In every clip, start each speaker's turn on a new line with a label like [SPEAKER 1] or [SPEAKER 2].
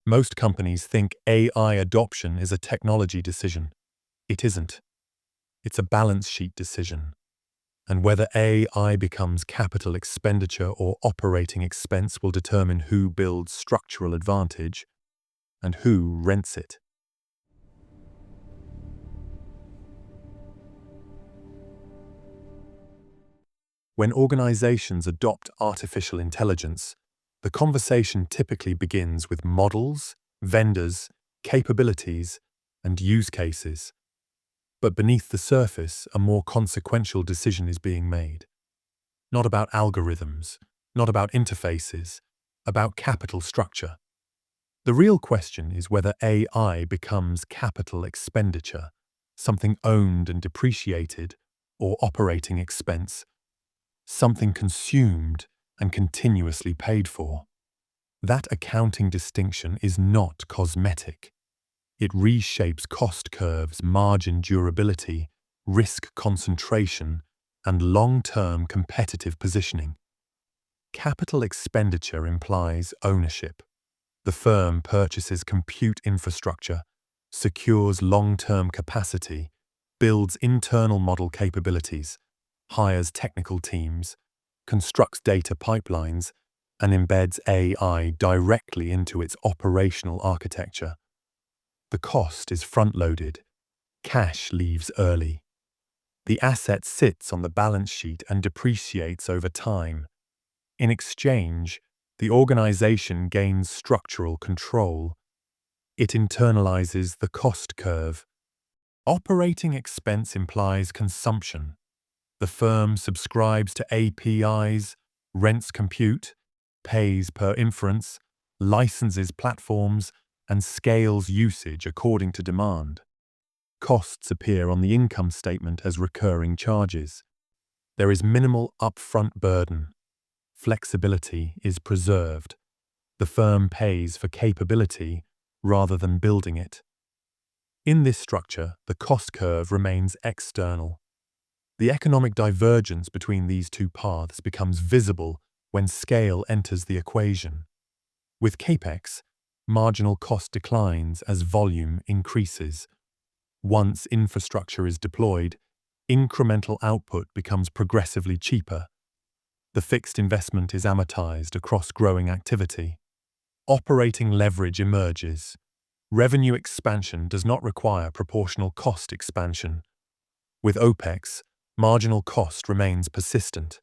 [SPEAKER 1] Most companies think AI adoption is a technology decision. It isn't. It's a balance sheet decision. And whether AI becomes capital expenditure or operating expense will determine who builds structural advantage and who rents it. When organizations adopt artificial intelligence, the conversation typically begins with models, vendors, capabilities, and use cases. But beneath the surface, a more consequential decision is being made. Not about algorithms, not about interfaces, about capital structure. The real question is whether AI becomes capital expenditure, something owned and depreciated, or operating expense, something consumed and continuously paid for. That accounting distinction is not cosmetic. It reshapes cost curves, margin durability, risk concentration, and long-term competitive positioning. Capital expenditure implies ownership. The firm purchases compute infrastructure, secures long-term capacity, builds internal model capabilities, hires technical teams, constructs data pipelines, and embeds AI directly into its operational architecture. The cost is front-loaded. Cash leaves early. The asset sits on the balance sheet and depreciates over time. In exchange, the organization gains structural control. It internalizes the cost curve. Operating expense implies consumption. The firm subscribes to APIs, rents compute, pays per inference, licenses platforms, and scales usage according to demand. Costs appear on the income statement as recurring charges. There is minimal upfront burden. Flexibility is preserved. The firm pays for capability rather than building it. In this structure, the cost curve remains external. The economic divergence between these two paths becomes visible when scale enters the equation. With Capex, marginal cost declines as volume increases. Once infrastructure is deployed, incremental output becomes progressively cheaper. The fixed investment is amortized across growing activity. Operating leverage emerges. Revenue expansion does not require proportional cost expansion. With Opex, marginal cost remains persistent.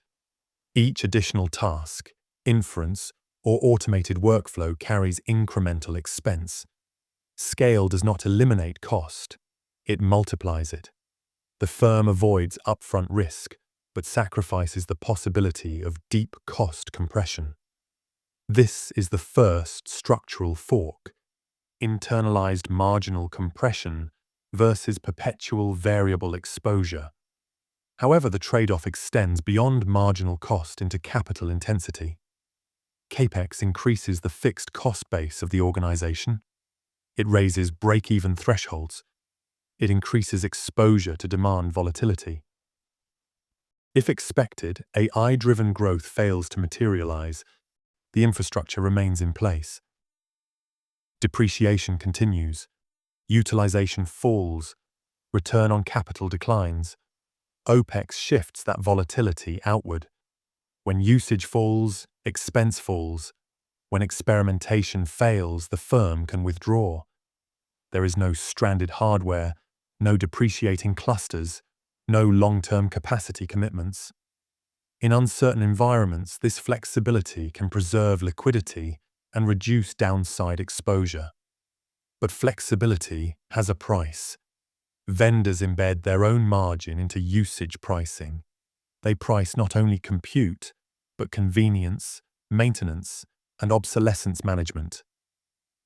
[SPEAKER 1] Each additional task, inference, or automated workflow carries incremental expense. Scale does not eliminate cost, it multiplies it. The firm avoids upfront risk, but sacrifices the possibility of deep cost compression. This is the first structural fork: internalized marginal compression versus perpetual variable exposure. However, the trade-off extends beyond marginal cost into capital intensity. Capex increases the fixed cost base of the organization. It raises break-even thresholds. It increases exposure to demand volatility. If expected, AI-driven growth fails to materialize, the infrastructure remains in place. Depreciation continues. Utilization falls. Return on capital declines. Opex shifts that volatility outward. When usage falls, expense falls. When experimentation fails, the firm can withdraw. There is no stranded hardware, no depreciating clusters, no long-term capacity commitments. In uncertain environments, this flexibility can preserve liquidity and reduce downside exposure. But flexibility has a price. Vendors embed their own margin into usage pricing. They price not only compute, but convenience, maintenance, and obsolescence management.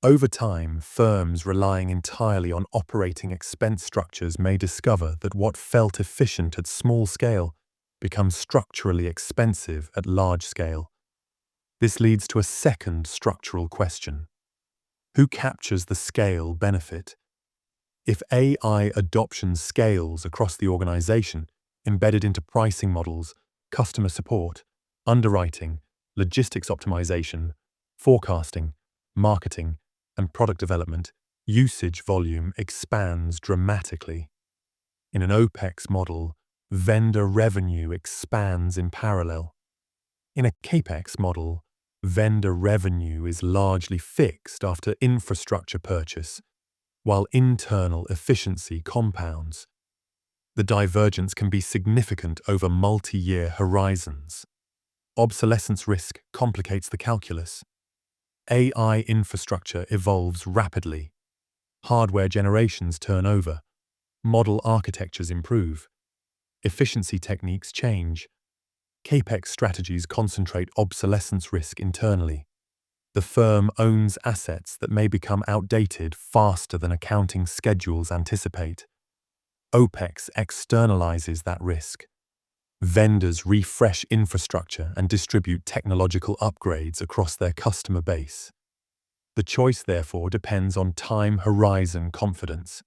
[SPEAKER 1] Over time, firms relying entirely on operating expense structures may discover that what felt efficient at small scale becomes structurally expensive at large scale. This leads to a second structural question: who captures the scale benefit? If AI adoption scales across the organization, embedded into pricing models, customer support, underwriting, logistics optimization, forecasting, marketing, and product development, usage volume expands dramatically. In an Opex model, vendor revenue expands in parallel. In a Capex model, vendor revenue is largely fixed after infrastructure purchase, while internal efficiency compounds. The divergence can be significant over multi-year horizons. Obsolescence risk complicates the calculus. AI infrastructure evolves rapidly. Hardware generations turn over. Model architectures improve. Efficiency techniques change. Capex strategies concentrate obsolescence risk internally. The firm owns assets that may become outdated faster than accounting schedules anticipate. Opex externalizes that risk. Vendors refresh infrastructure and distribute technological upgrades across their customer base. The choice, therefore, depends on time horizon confidence.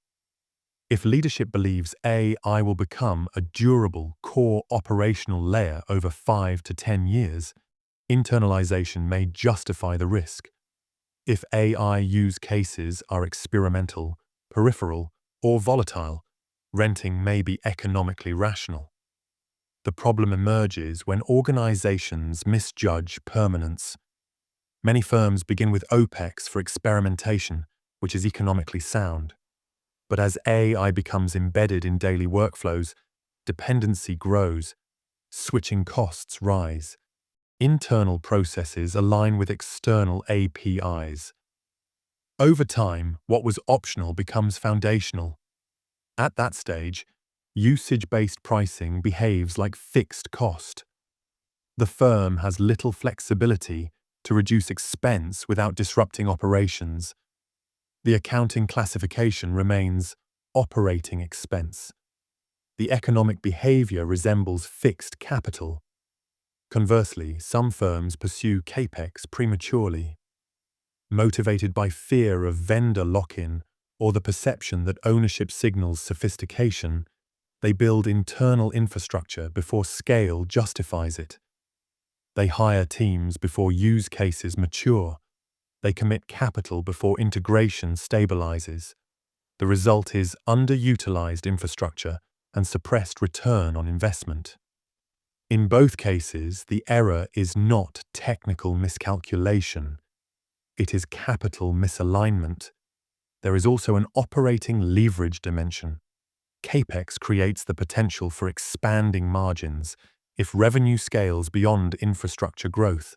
[SPEAKER 1] If leadership believes AI will become a durable core operational layer over 5 to 10 years, internalization may justify the risk. If AI use cases are experimental, peripheral, or volatile, renting may be economically rational. The problem emerges when organizations misjudge permanence. Many firms begin with Opex for experimentation, which is economically sound. But as AI becomes embedded in daily workflows, dependency grows, switching costs rise. Internal processes align with external APIs. Over time, what was optional becomes foundational. At that stage, usage-based pricing behaves like fixed cost. The firm has little flexibility to reduce expense without disrupting operations. The accounting classification remains operating expense. The economic behavior resembles fixed capital. Conversely, some firms pursue Capex prematurely, motivated by fear of vendor lock-in or the perception that ownership signals sophistication. They build internal infrastructure before scale justifies it. They hire teams before use cases mature. They commit capital before integration stabilizes. The result is underutilized infrastructure and suppressed return on investment. In both cases, the error is not technical miscalculation. It is capital misalignment. There is also an operating leverage dimension. Capex creates the potential for expanding margins if revenue scales beyond infrastructure growth.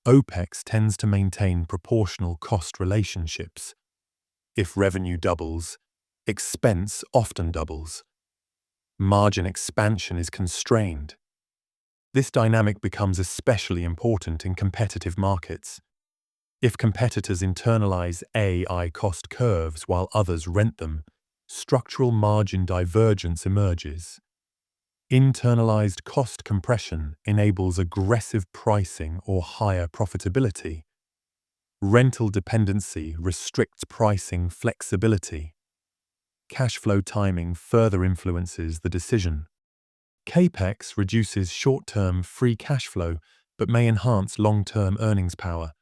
[SPEAKER 1] Opex tends to maintain proportional cost relationships. If revenue doubles, expense often doubles. Margin expansion is constrained. This dynamic becomes especially important in competitive markets. If competitors internalize AI cost curves while others rent them, structural margin divergence emerges. Internalized cost compression enables aggressive pricing or higher profitability. Rental dependency restricts pricing flexibility. Cash flow timing further influences the decision. Capex reduces short-term free cash flow but may enhance long-term earnings power.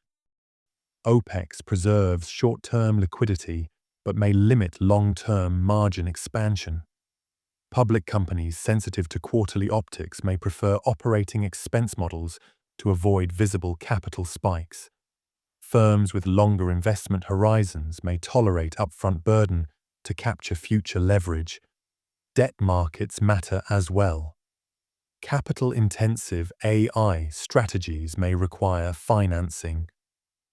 [SPEAKER 1] Opex preserves short-term liquidity but may limit long-term margin expansion. Public companies sensitive to quarterly optics may prefer operating expense models to avoid visible capital spikes. Firms with longer investment horizons may tolerate upfront burden to capture future leverage. Debt markets matter as well. Capital-intensive AI strategies may require financing.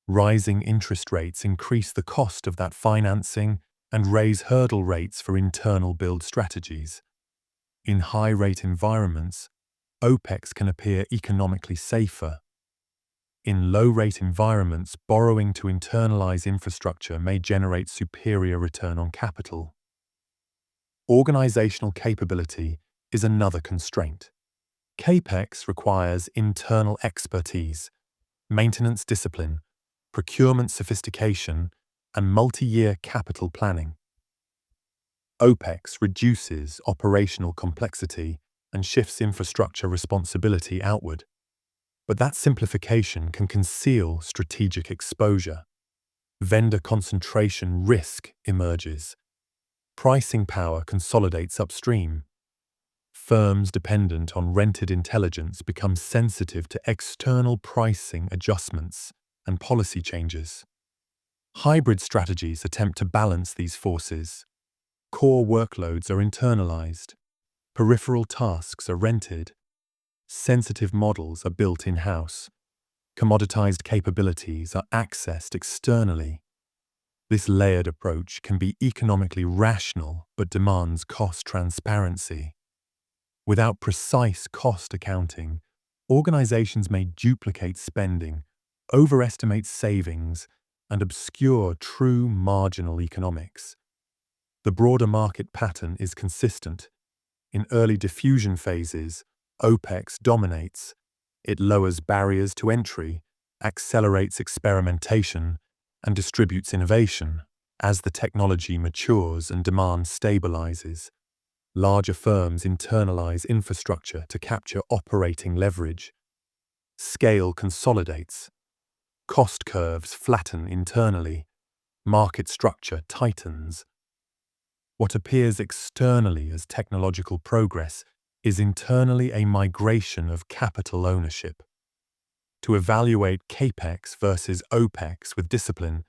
[SPEAKER 1] Rising interest rates increase the cost of that financing and raise hurdle rates for internal build strategies. In high-rate environments, Opex can appear economically safer. In low-rate environments, borrowing to internalize infrastructure may generate superior return on capital. Organizational capability is another constraint. Capex requires internal expertise, maintenance discipline, procurement sophistication, and multi-year capital planning. Opex reduces operational complexity and shifts infrastructure responsibility outward. But that simplification can conceal strategic exposure. Vendor concentration risk emerges. Pricing power consolidates upstream. Firms dependent on rented intelligence become sensitive to external pricing adjustments and policy changes. Hybrid strategies attempt to balance these forces. Core workloads are internalized. Peripheral tasks are rented. Sensitive models are built in-house. Commoditized capabilities are accessed externally. This layered approach can be economically rational but demands cost transparency. Without precise cost accounting, organizations may duplicate spending, overestimate savings, and obscure true marginal economics. The broader market pattern is consistent. In early diffusion phases, Opex dominates. It lowers barriers to entry, accelerates experimentation, and distributes innovation. As the technology matures and demand stabilizes, larger firms internalize infrastructure to capture operating leverage. Scale consolidates. Cost curves flatten internally. Market structure tightens. What appears externally as technological progress is internally a migration of capital ownership. To evaluate Capex versus Opex with discipline,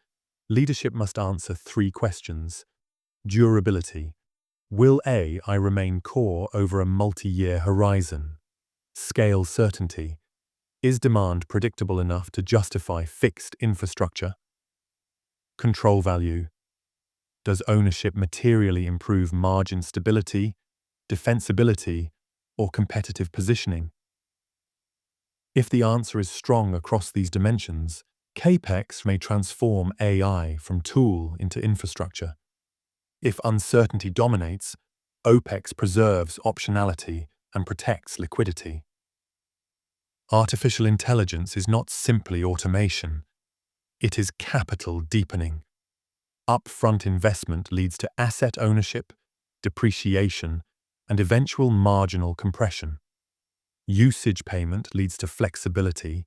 [SPEAKER 1] leadership must answer three questions. Durability. Will AI remain core over a multi-year horizon? Scale certainty. Is demand predictable enough to justify fixed infrastructure? Control value. Does ownership materially improve margin stability, defensibility, or competitive positioning? If the answer is strong across these dimensions, Capex may transform AI from tool into infrastructure. If uncertainty dominates, Opex preserves optionality and protects liquidity. Artificial intelligence is not simply automation. It is capital deepening. Upfront investment leads to asset ownership, depreciation, and eventual marginal compression. Usage payment leads to flexibility,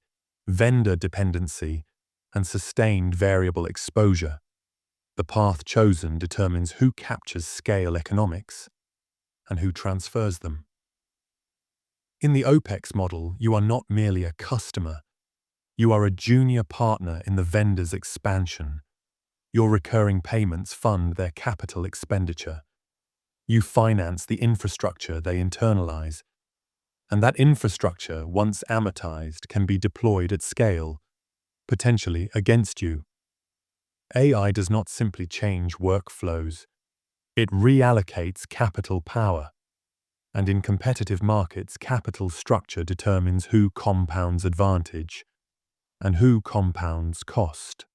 [SPEAKER 1] vendor dependency, and sustained variable exposure. The path chosen determines who captures scale economics and who transfers them. In the Opex model, you are not merely a customer. You are a junior partner in the vendor's expansion. Your recurring payments fund their capital expenditure. You finance the infrastructure they internalize. And that infrastructure, once amortized, can be deployed at scale, potentially against you. AI does not simply change workflows. It reallocates capital power. And in competitive markets, capital structure determines who compounds advantage and who compounds cost.